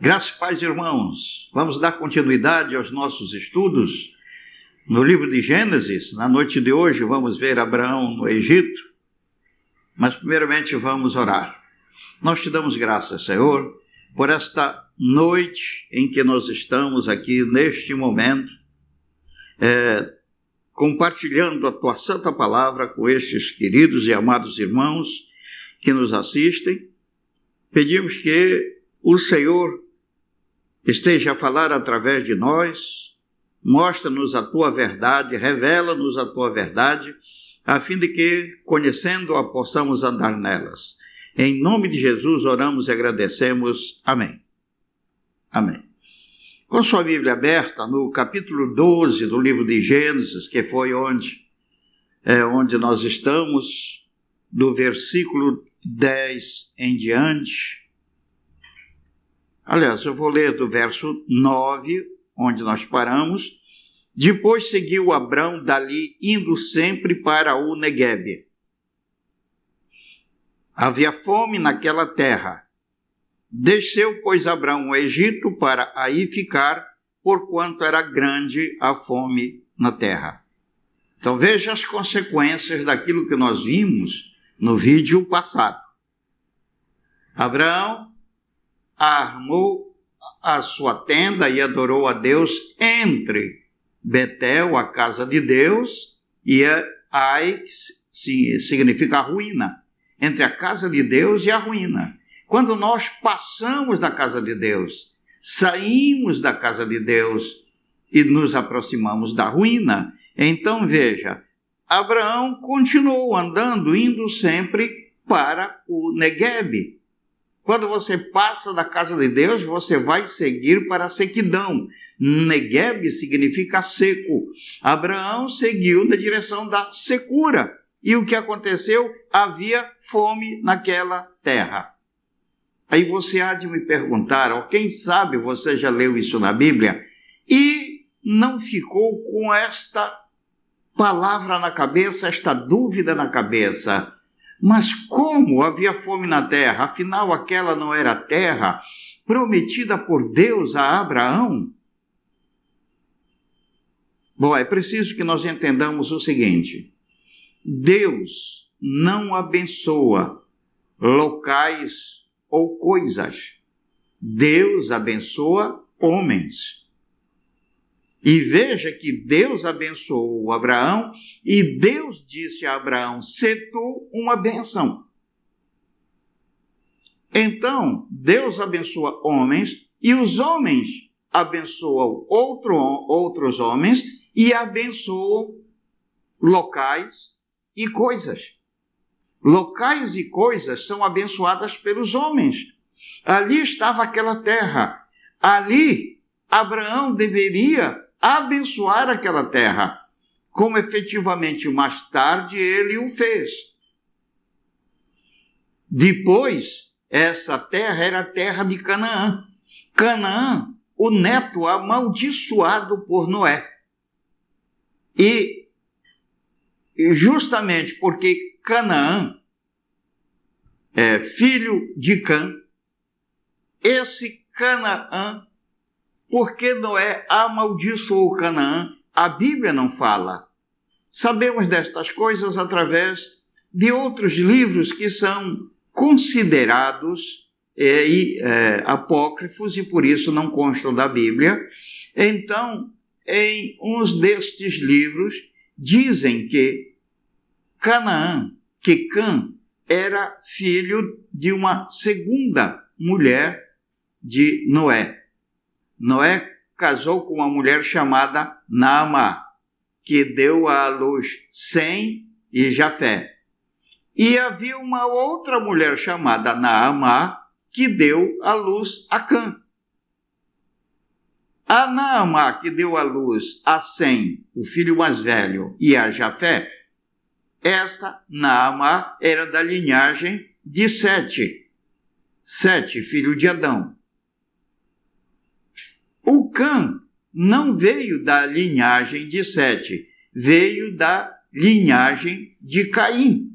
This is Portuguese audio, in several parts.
Graças e paz, irmãos. Vamos dar continuidade aos nossos estudos no livro de Gênesis. Na noite de hoje vamos ver Abraão no Egito, mas primeiramente vamos orar. Nós te damos graças, Senhor, por esta noite em que nós estamos aqui neste momento, compartilhando a tua santa palavra com estes queridos e amados irmãos que nos assistem. Pedimos que o Senhor esteja a falar através de nós, mostra-nos a tua verdade, revela-nos a tua verdade, a fim de que, conhecendo-a, possamos andar nelas. Em nome de Jesus oramos e agradecemos. Amém. Amém. Com sua Bíblia aberta, no capítulo 12 do livro de Gênesis, que foi onde nós estamos, do versículo 10 em diante. Aliás, eu vou ler do verso 9, onde nós paramos. Depois seguiu Abrão dali, indo sempre para o Neguebe. Havia fome naquela terra. Desceu, pois, Abrão ao Egito para aí ficar, porquanto era grande a fome na terra. Então veja as consequências daquilo que nós vimos no vídeo passado. Abraão armou a sua tenda e adorou a Deus entre Betel, a casa de Deus, e Ai, que significa a ruína, entre a casa de Deus e a ruína. Quando nós passamos da casa de Deus, saímos da casa de Deus e nos aproximamos da ruína, então veja, Abraão continuou andando, indo sempre para o Neguebe. Quando você passa da casa de Deus, você vai seguir para a sequidão. Neguebe significa seco. Abraão seguiu na direção da secura. E o que aconteceu? Havia fome naquela terra. Aí você há de me perguntar, ou quem sabe você já leu isso na Bíblia, e não ficou com esta palavra na cabeça, esta dúvida na cabeça. Mas como havia fome na terra? Afinal, aquela não era a terra prometida por Deus a Abraão? Bom, é preciso que nós entendamos o seguinte: Deus não abençoa locais ou coisas. Deus abençoa homens. E veja que Deus abençoou Abraão e Deus disse a Abraão: "Se tu uma bênção". Então, Deus abençoa homens e os homens abençoam outros homens e abençoam locais e coisas. Locais e coisas são abençoadas pelos homens. Ali estava aquela terra. Ali, Abraão deveria abençoar aquela terra, como efetivamente mais tarde ele o fez. Depois, essa terra era a terra de Canaã. Canaã, o neto amaldiçoado por Noé. E justamente porque Canaã é filho de Cã, esse Canaã, porque Noé amaldiçoou Canaã, a Bíblia não fala. Sabemos destas coisas através de outros livros que são considerados apócrifos e por isso não constam da Bíblia. Então, em uns destes livros, dizem que Canaã, que Cã, era filho de uma segunda mulher de Noé. Noé casou com uma mulher chamada Naamá, que deu à luz Sem e Jafé. E havia uma outra mulher chamada Naamá, que deu à luz a Cã. A Naamá, que deu à luz a Sem, o filho mais velho, e a Jafé, essa Naamá era da linhagem de Sete, filho de Adão. O Cã não veio da linhagem de Sete, veio da linhagem de Caim.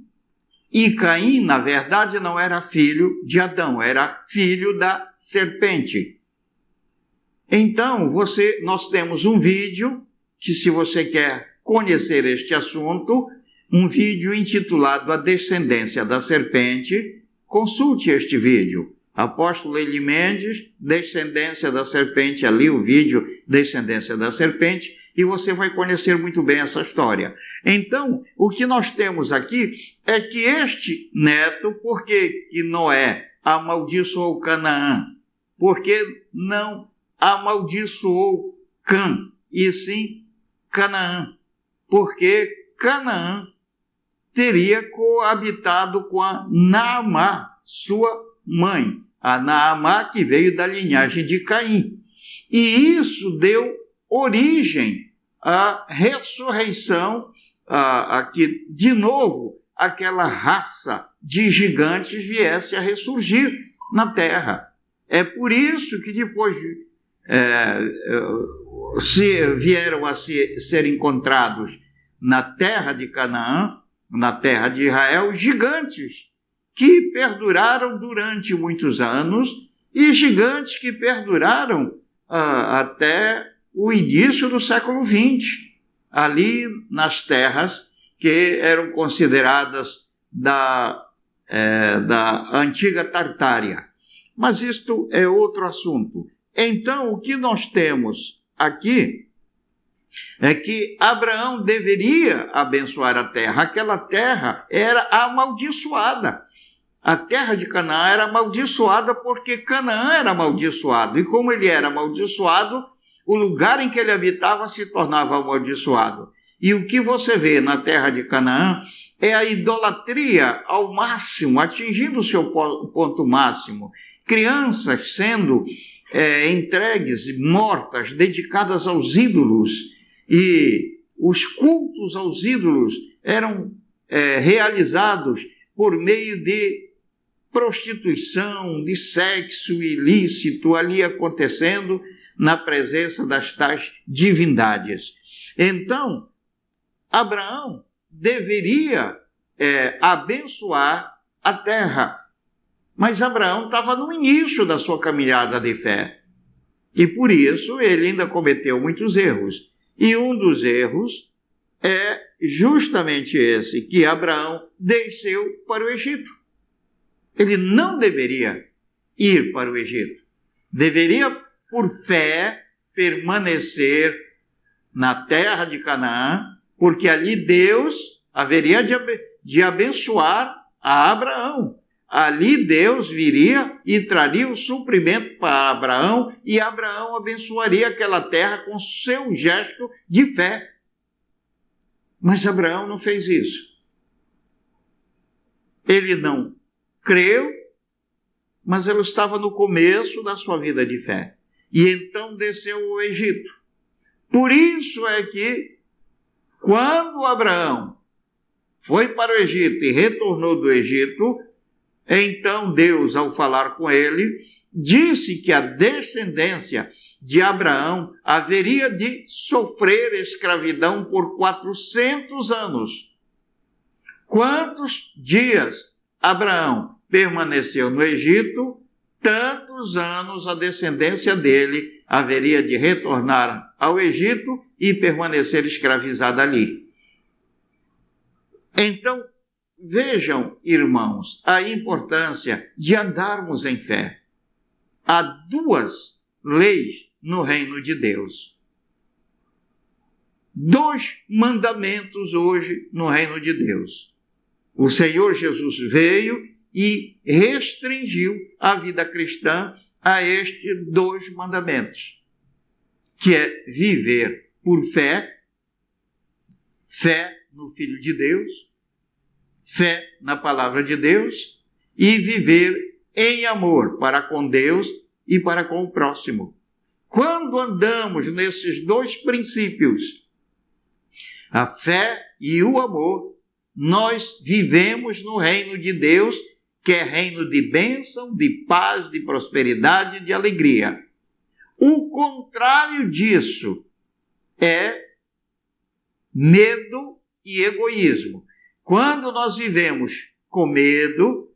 E Caim, na verdade, não era filho de Adão, era filho da serpente. Então, nós temos um vídeo que, se você quer conhecer este assunto, um vídeo intitulado A Descendência da Serpente, consulte este vídeo. Apóstolo Eli Mendes, Descendência da Serpente, ali o vídeo Descendência da Serpente, e você vai conhecer muito bem essa história. Então, o que nós temos aqui é que este neto, por que Noé amaldiçoou Canaã? Porque não amaldiçoou Cã, e sim Canaã? Porque Canaã teria coabitado com a Naamá, sua mãe, a Naamá que veio da linhagem de Caim. E isso deu origem à ressurreição, a que, de novo, aquela raça de gigantes viesse a ressurgir na terra. É por isso que depois vieram a ser encontrados na terra de Canaã, na terra de Israel, gigantes que perduraram durante muitos anos e gigantes que perduraram até o início do século XX, ali nas terras que eram consideradas da antiga Tartária. Mas isto é outro assunto. Então, o que nós temos aqui é que Abraão deveria abençoar a terra. Aquela terra era amaldiçoada. A terra de Canaã era amaldiçoada porque Canaã era amaldiçoado. E como ele era amaldiçoado, o lugar em que ele habitava se tornava amaldiçoado. E o que você vê na terra de Canaã é a idolatria ao máximo, atingindo o seu ponto máximo. Crianças sendo entregues, mortas, dedicadas aos ídolos. E os cultos aos ídolos eram realizados por meio de prostituição, de sexo ilícito ali acontecendo na presença das tais divindades. Então, Abraão deveria abençoar a terra, mas Abraão estava no início da sua caminhada de fé e por isso ele ainda cometeu muitos erros. E um dos erros é justamente esse, que Abraão desceu para o Egito. Ele não deveria ir para o Egito. Deveria, por fé, permanecer na terra de Canaã, porque ali Deus haveria de abençoar a Abraão. Ali Deus viria e traria o suprimento para Abraão, e Abraão abençoaria aquela terra com seu gesto de fé. Mas Abraão não fez isso. Ele não creu, mas ele estava no começo da sua vida de fé. E então desceu ao Egito. Por isso é que, quando Abraão foi para o Egito e retornou do Egito, então Deus, ao falar com ele, disse que a descendência de Abraão haveria de sofrer escravidão por 400 anos. Quantos dias Abraão permaneceu no Egito, tantos anos a descendência dele haveria de retornar ao Egito e permanecer escravizada ali. Então, vejam, irmãos, a importância de andarmos em fé. Há duas leis no reino de Deus. 2 mandamentos hoje no reino de Deus. O Senhor Jesus veio e restringiu a vida cristã a estes 2 mandamentos, que é viver por fé, fé no Filho de Deus, fé na palavra de Deus, e viver em amor para com Deus e para com o próximo. Quando andamos nesses 2 princípios, a fé e o amor, nós vivemos no reino de Deus, que é reino de bênção, de paz, de prosperidade, de alegria. O contrário disso é medo e egoísmo. Quando nós vivemos com medo,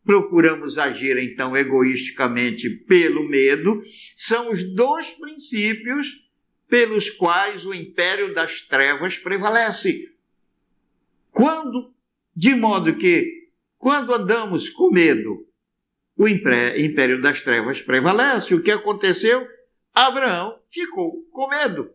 procuramos agir então egoisticamente pelo medo, são os dois princípios pelos quais o império das trevas prevalece. De modo que, quando andamos com medo, o império das trevas prevalece. O que aconteceu? Abraão ficou com medo.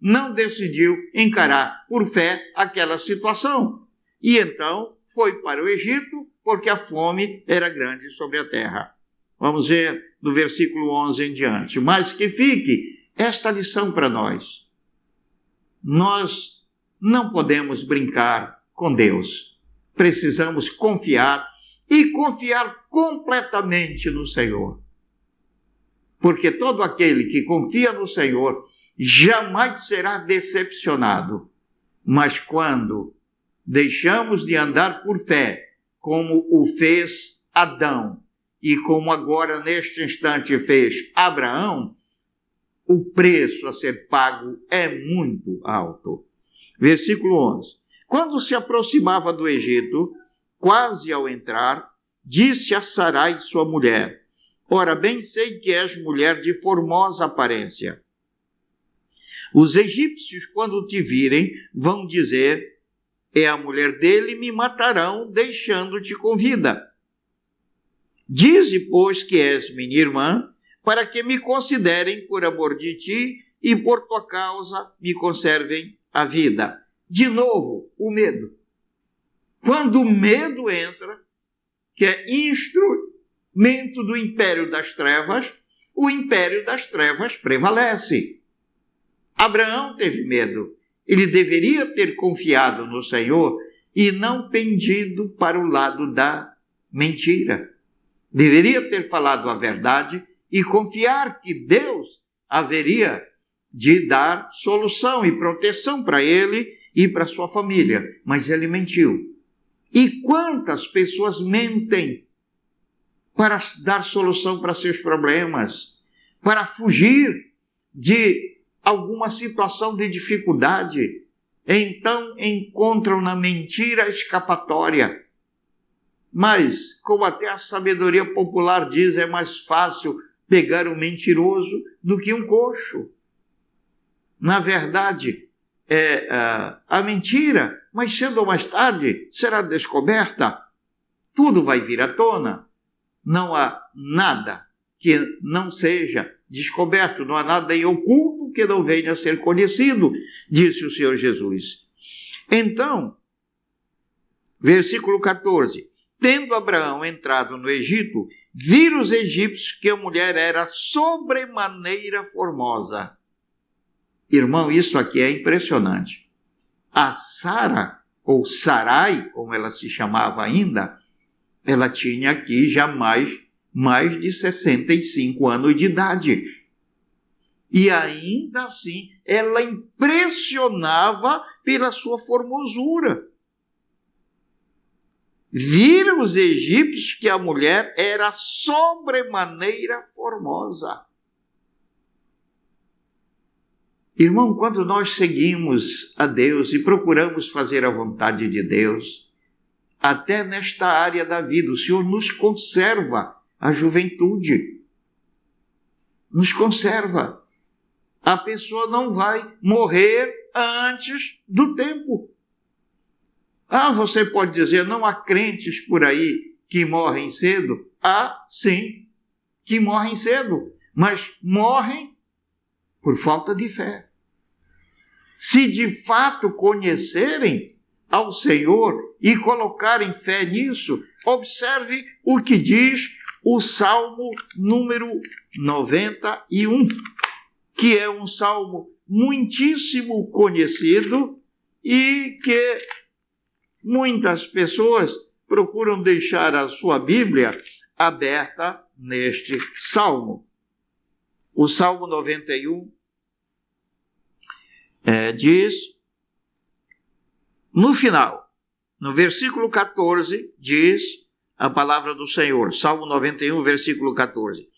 Não decidiu encarar por fé aquela situação. E então foi para o Egito, porque a fome era grande sobre a terra. Vamos ver do versículo 11 em diante. Mas que fique esta lição para nós. Nós não podemos brincar com Deus. Precisamos confiar e confiar completamente no Senhor. Porque todo aquele que confia no Senhor jamais será decepcionado. Mas quando deixamos de andar por fé, como o fez Adão, e como agora neste instante fez Abraão, o preço a ser pago é muito alto. Versículo 11. Quando se aproximava do Egito, quase ao entrar, disse a Sarai, sua mulher: ora, bem sei que és mulher de formosa aparência. Os egípcios, quando te virem, vão dizer: é a mulher dele, me matarão, deixando-te com vida. Dize, pois, que és minha irmã, para que me considerem por amor de ti e por tua causa me conservem a vida. De novo, o medo. Quando o medo entra, que é instrumento do império das trevas, o império das trevas prevalece. Abraão teve medo. Ele deveria ter confiado no Senhor e não pendido para o lado da mentira. Deveria ter falado a verdade e confiar que Deus haveria de dar solução e proteção para ele e para sua família. Mas ele mentiu. E quantas pessoas mentem para dar solução para seus problemas, para fugir de alguma situação de dificuldade, então encontram na mentira a escapatória. Mas, como até a sabedoria popular diz, é mais fácil pegar um mentiroso do que um coxo. Na verdade, é a mentira, mas cedo ou mais tarde será descoberta. Tudo vai vir à tona. Não há nada que não seja descoberto, não há nada em oculto que não venha a ser conhecido, disse o Senhor Jesus. Então, versículo 14. Tendo Abraão entrado no Egito, viram os egípcios que a mulher era sobremaneira formosa. Irmão, isso aqui é impressionante. A Sara, ou Sarai, como ela se chamava ainda, ela tinha aqui já mais de 65 anos de idade. E ainda assim, ela impressionava pela sua formosura. Viram os egípcios que a mulher era sobremaneira formosa. Irmão, quando nós seguimos a Deus e procuramos fazer a vontade de Deus, até nesta área da vida, o Senhor nos conserva a juventude. Nos conserva. A pessoa não vai morrer antes do tempo. Você pode dizer, não há crentes por aí que morrem cedo? Há, sim, que morrem cedo, mas morrem por falta de fé. Se de fato conhecerem ao Senhor e colocarem fé nisso, observe o que diz o Salmo número 91, que é um salmo muitíssimo conhecido e que muitas pessoas procuram deixar a sua Bíblia aberta neste salmo. O Salmo 91 diz, no final, no versículo 14, diz a palavra do Senhor, Salmo 91, versículo 14.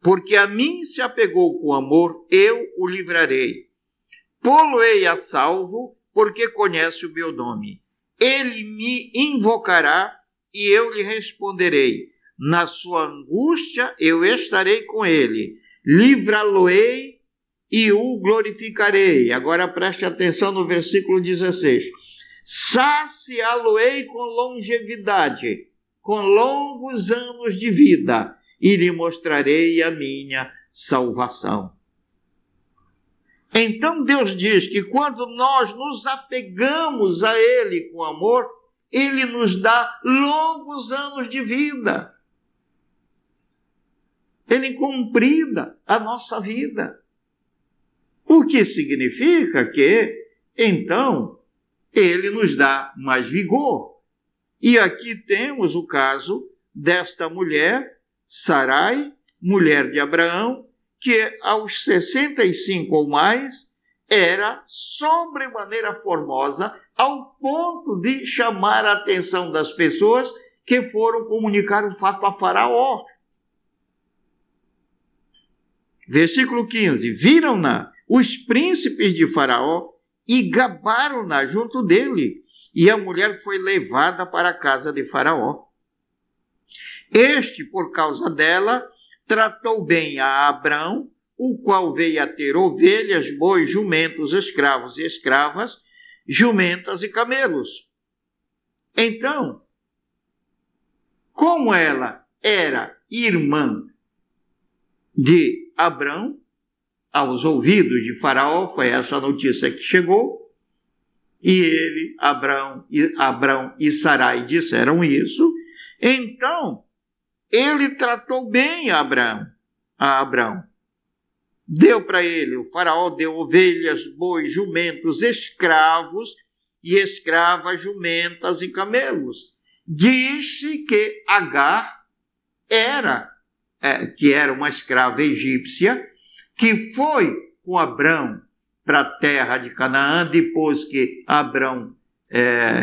Porque a mim se apegou com amor, eu o livrarei. Pô-lo-ei a salvo, porque conhece o meu nome. Ele me invocará e eu lhe responderei. Na sua angústia eu estarei com ele. Livrá-lo-ei e o glorificarei. Agora preste atenção no versículo 16. Saciá-lo-ei com longevidade, com longos anos de vida, e lhe mostrarei a minha salvação. Então Deus diz que quando nós nos apegamos a Ele com amor, Ele nos dá longos anos de vida. Ele comprida a nossa vida. O que significa que, então, Ele nos dá mais vigor. E aqui temos o caso desta mulher, Sarai, mulher de Abraão, que aos 65 ou mais era sobremaneira formosa, ao ponto de chamar a atenção das pessoas que foram comunicar o fato a Faraó. Versículo 15. Viram-na os príncipes de Faraó e gabaram-na junto dele, e a mulher foi levada para a casa de Faraó. Este, por causa dela, tratou bem a Abrão, o qual veio a ter ovelhas, bois, jumentos, escravos e escravas, jumentas e camelos. Então, como ela era irmã de Abrão, aos ouvidos de Faraó, foi essa notícia que chegou, e ele, Abrão e Sarai disseram isso, então ele tratou bem a Abrão. Deu para ele, o Faraó deu ovelhas, bois, jumentos, escravos e escravas, jumentas e camelos. Disse que Agar que era uma escrava egípcia, que foi com Abrão para a terra de Canaã, depois que Abrão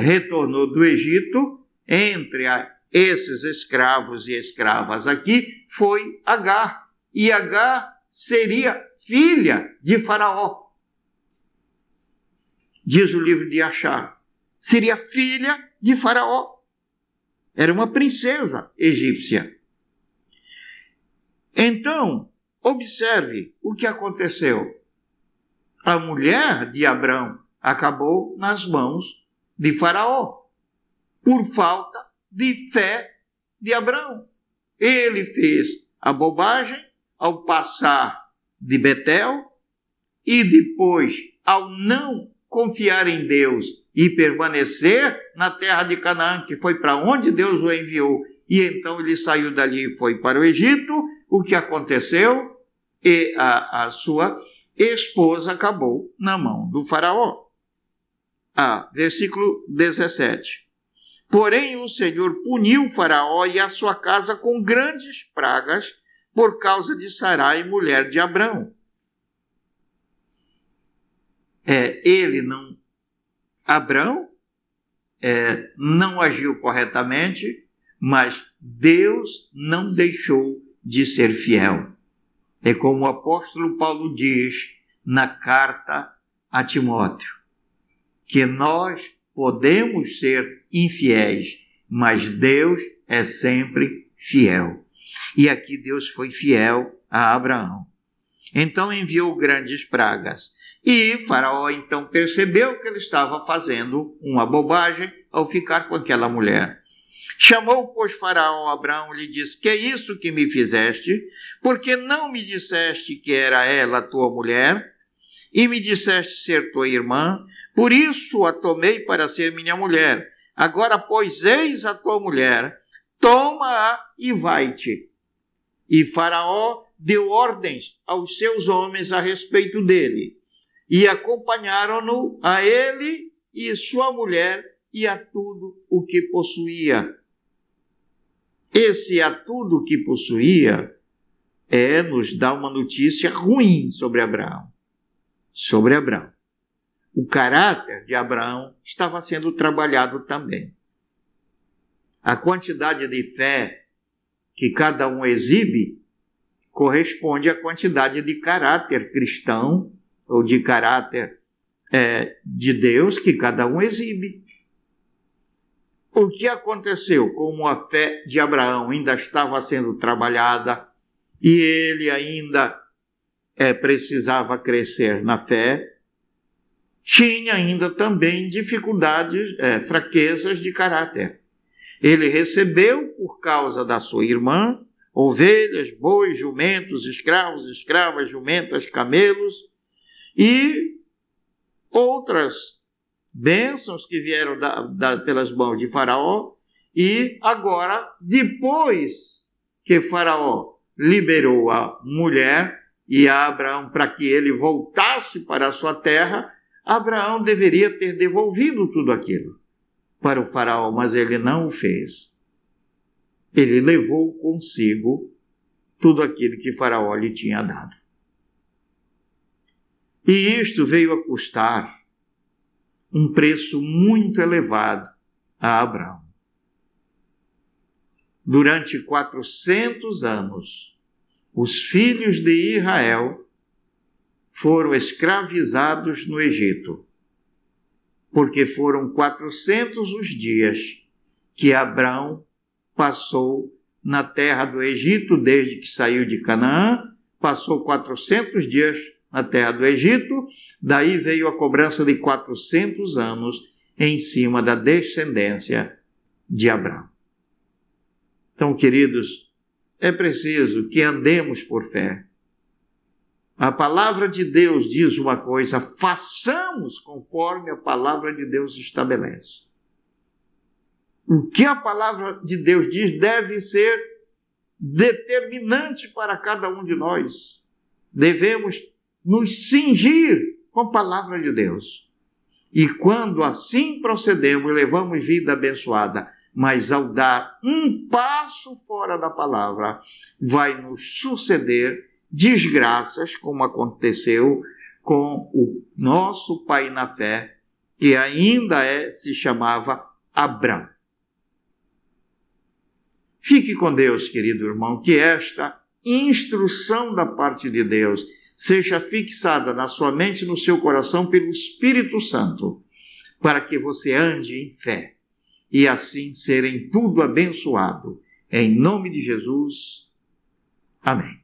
retornou do Egito. Entre esses escravos e escravas aqui foi Agar. E Agar seria filha de Faraó. Diz o livro de Achar. Seria filha de Faraó. Era uma princesa egípcia. Então, observe o que aconteceu. A mulher de Abrão acabou nas mãos de Faraó, por falta de fé de Abrão. Ele fez a bobagem ao passar de Betel e depois, ao não confiar em Deus e permanecer na terra de Canaã, que foi para onde Deus o enviou, e então ele saiu dali e foi para o Egito. O que aconteceu? E a sua esposa acabou na mão do Faraó. Versículo 17. Porém, o Senhor puniu Faraó e a sua casa com grandes pragas por causa de Sarai, mulher de Abrão. Abrão não agiu corretamente, mas Deus não deixou de ser fiel. É como o apóstolo Paulo diz na carta a Timóteo, que nós podemos ser infiéis, mas Deus é sempre fiel. E aqui Deus foi fiel a Abraão. Então enviou grandes pragas. E Faraó então percebeu que ele estava fazendo uma bobagem ao ficar com aquela mulher. Chamou, pois, Faraó a Abrão e lhe disse: que é isso que me fizeste? Porque não me disseste que era ela tua mulher, e me disseste ser tua irmã? Por isso a tomei para ser minha mulher. Agora, pois, eis a tua mulher, toma-a e vai-te. E Faraó deu ordens aos seus homens a respeito dele, e acompanharam-no a ele e sua mulher e a tudo o que possuía. Esse a tudo o que possuía nos dá uma notícia ruim sobre Abraão. Sobre Abraão. O caráter de Abraão estava sendo trabalhado também. A quantidade de fé que cada um exibe corresponde à quantidade de caráter cristão ou de caráter de Deus que cada um exibe. o que aconteceu? Como a fé de Abraão ainda estava sendo trabalhada e ele ainda precisava crescer na fé, tinha ainda também dificuldades, fraquezas de caráter. Ele recebeu, por causa da sua irmã, ovelhas, bois, jumentos, escravos, escravas, jumentas, camelos e outras bênçãos que vieram pelas mãos de Faraó. E agora, depois que Faraó liberou a mulher e a Abraão para que ele voltasse para a sua terra, Abraão deveria ter devolvido tudo aquilo para o Faraó, mas ele não o fez. Ele levou consigo tudo aquilo que Faraó lhe tinha dado. E isto veio a custar um preço muito elevado a Abraão. Durante 400 anos, os filhos de Israel foram escravizados no Egito, porque foram 400 os dias que Abraão passou na terra do Egito, desde que saiu de Canaã, passou 400 dias na terra do Egito, daí veio a cobrança de 400 anos em cima da descendência de Abraão. Então, queridos, é preciso que andemos por fé. A palavra de Deus diz uma coisa, façamos conforme a palavra de Deus estabelece. O que a palavra de Deus diz deve ser determinante para cada um de nós. Devemos nos cingir com a palavra de Deus. E quando assim procedemos, levamos vida abençoada. Mas ao dar um passo fora da palavra, vai nos suceder desgraças, como aconteceu com o nosso pai na fé, que ainda se chamava Abrão. Fique com Deus, querido irmão, que esta instrução da parte de Deus seja fixada na sua mente e no seu coração pelo Espírito Santo, para que você ande em fé e assim ser em tudo abençoado. Em nome de Jesus. Amém.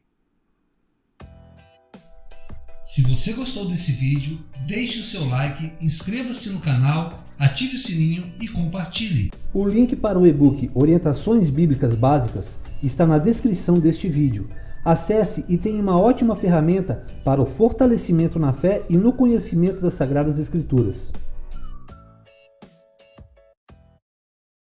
Se você gostou desse vídeo, deixe o seu like, inscreva-se no canal, ative o sininho e compartilhe. O link para o e-book Orientações Bíblicas Básicas está na descrição deste vídeo. Acesse e tenha uma ótima ferramenta para o fortalecimento na fé e no conhecimento das Sagradas Escrituras.